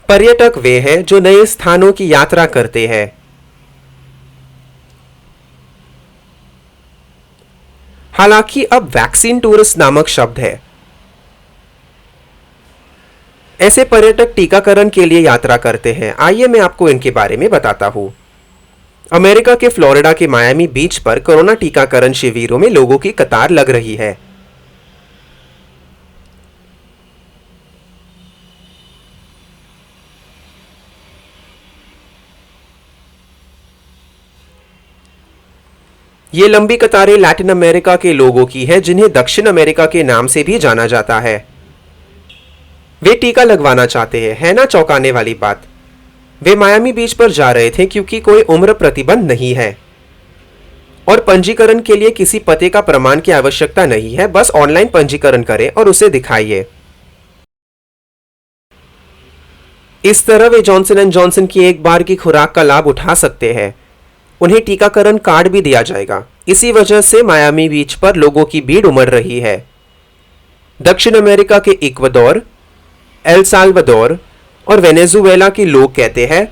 पर्यटक वे हैं जो नए स्थानों की यात्रा करते हैं। हालांकि अब वैक्सीन टूरिस्ट नामक शब्द है। ऐसे पर्यटक टीकाकरण के लिए यात्रा करते हैं। आइए मैं आपको इनके बारे में बताता हूं। अमेरिका के फ्लोरिडा के मायामी बीच पर कोरोना टीकाकरण शिविरों में लोगों की कतार लग रही है। ये लंबी कतारें लैटिन अमेरिका के लोगों की है, जिन्हें दक्षिण अमेरिका के नाम से भी जाना जाता है। वे टीका लगवाना चाहते हैं, है ना चौंकाने वाली बात। वे मायामी बीच पर जा रहे थे क्योंकि कोई उम्र प्रतिबंध नहीं है और पंजीकरण के लिए किसी पते का प्रमाण की आवश्यकता नहीं है। बस ऑनलाइन पंजीकरण करें और उसे दिखाइए। इस तरह वे जॉनसन एंड जॉनसन की एक बार की खुराक का लाभ उठा सकते हैं। उन्हें टीकाकरण कार्ड भी दिया जाएगा। इसी वजह से मायामी बीच पर लोगों की भीड़ उमड़ रही है। दक्षिण अमेरिका के इक्वाडोर, एल साल्वाडोर और वेनेजुएला के लोग कहते हैं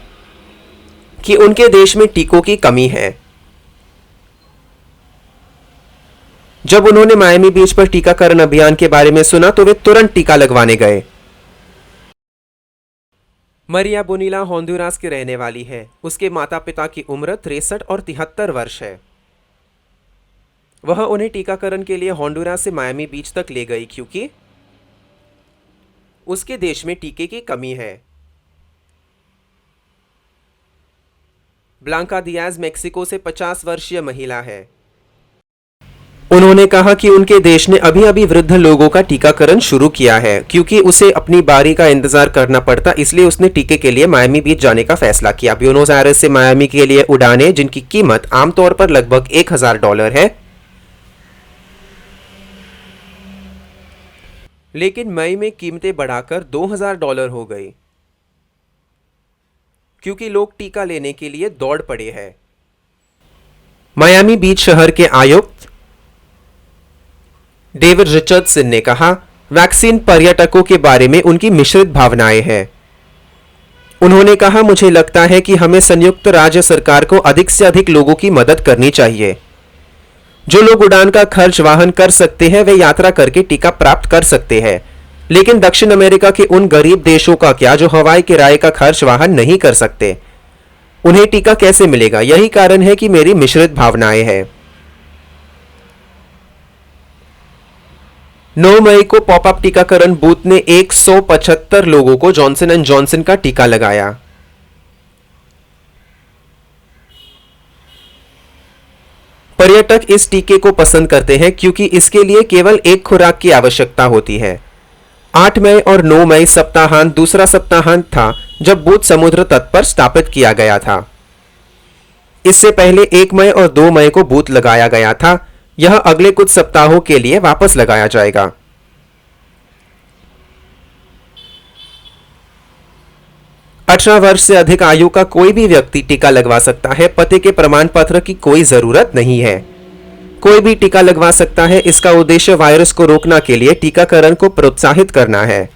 कि उनके देश में टीकों की कमी है। जब उन्होंने मायामी बीच पर टीकाकरण अभियान के बारे में सुना तो वे तुरंत टीका लगवाने गए। मरिया बोनीला होंडुरास की रहने वाली है। उसके माता पिता की उम्र 63 और 73 वर्ष है। वह उन्हें टीकाकरण के लिए होंडुरास से मायामी बीच तक ले गई क्योंकि उसके देश में टीके की कमी है। ब्लांका दियाज मेक्सिको से 50 वर्षीय महिला है। उन्होंने कहा कि उनके देश ने अभी अभी वृद्ध लोगों का टीकाकरण शुरू किया है। क्योंकि उसे अपनी बारी का इंतजार करना पड़ता, इसलिए उसने टीके के लिए मायामी बीच जाने का फैसला किया। ब्यूनोस आयरेस से मायामी के लिए उड़ानें, जिनकी कीमत आमतौर पर लगभग $1000 है, लेकिन मई में कीमतें बढ़ाकर $2000 हो गई क्योंकि लोग टीका लेने के लिए दौड़ पड़े हैं। मायामी बीच शहर के आयुक्त डेविड रिचर्डसन ने कहा, वैक्सीन पर्यटकों के बारे में उनकी मिश्रित भावनाएं हैं। उन्होंने कहा, मुझे लगता है कि हमें संयुक्त राज्य सरकार को अधिक से अधिक लोगों की मदद करनी चाहिए। जो लोग उड़ान का खर्च वहन कर सकते हैं वे यात्रा करके टीका प्राप्त कर सकते हैं, लेकिन दक्षिण अमेरिका के उन गरीब देशों का क्या जो हवाई किराए का खर्च वहन नहीं कर सकते? उन्हें टीका कैसे मिलेगा? यही कारण है कि मेरी मिश्रित भावनाएं हैं। 9 मई को पॉपअप टीकाकरण बूथ ने 175 लोगों को जॉनसन एंड जॉनसन का टीका लगाया। पर्यटक इस टीके को पसंद करते हैं क्योंकि इसके लिए केवल एक खुराक की आवश्यकता होती है। 8 मई और 9 मई सप्ताहांत दूसरा सप्ताहांत था जब बूथ समुद्र तट पर स्थापित किया गया था। इससे पहले 1 मई और 2 मई को बूथ लगाया गया था। यह अगले कुछ सप्ताहों के लिए वापस लगाया जाएगा। अठारह वर्ष से अधिक आयु का कोई भी व्यक्ति टीका लगवा सकता है। पते के प्रमाण पत्र की कोई जरूरत नहीं है। कोई भी टीका लगवा सकता है। इसका उद्देश्य वायरस को रोकने के लिए टीकाकरण को प्रोत्साहित करना है।